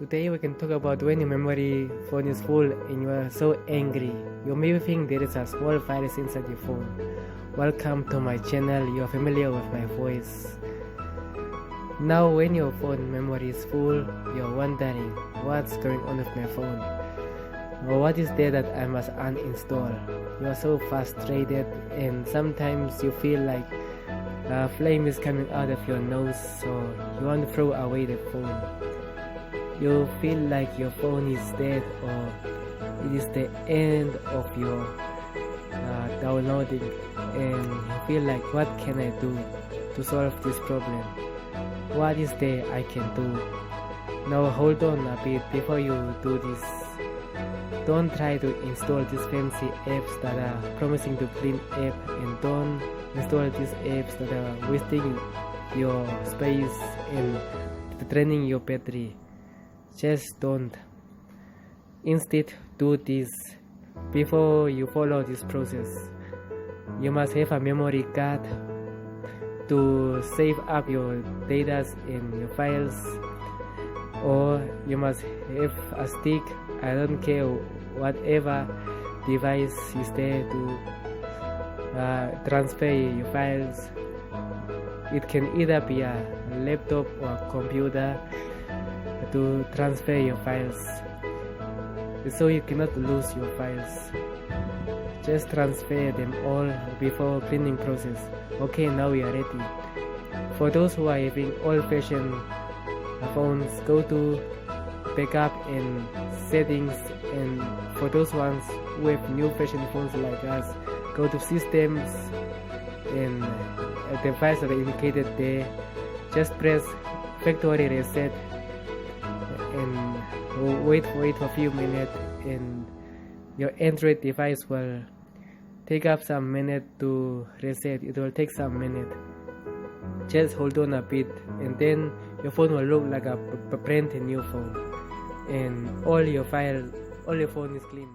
Today we can talk about when your memory phone is full and you are so angry. You may think there is a small virus inside your phone. Welcome to my channel. You are familiar with my voice. Now when your phone memory is full, you are wondering what's going on with my phone, or what is there that I must uninstall. You are so frustrated and sometimes you feel like a flame is coming out of your nose, so you want to throw away the phone. You feel like your phone is dead, or it is the end of your downloading, and you feel like, what can I do to solve this problem? What is there I can do? Now hold on a bit before you do this. Don't try to install these fancy apps that are promising to clean app, and don't install these apps that are wasting your space and draining your battery. Just don't. Instead, do this. Before you follow this process, you must have a memory card to save up your data and your files, or you must have a stick. I don't care whatever device is there to transfer your files. It can either be a laptop or a computer to transfer your files, so you cannot lose your files. Just transfer them all before cleaning process. Okay, now we are ready. For those who are having old-fashioned phones, go to backup and settings, and for those ones who have new-fashioned phones like us, go to systems and a device that are indicated there. Just press factory reset and wait for a few minutes, and your Android device will take up some minute to reset. It will take some minute. Just hold on a bit, and then your phone will look like a brand new phone, and all your phone is clean.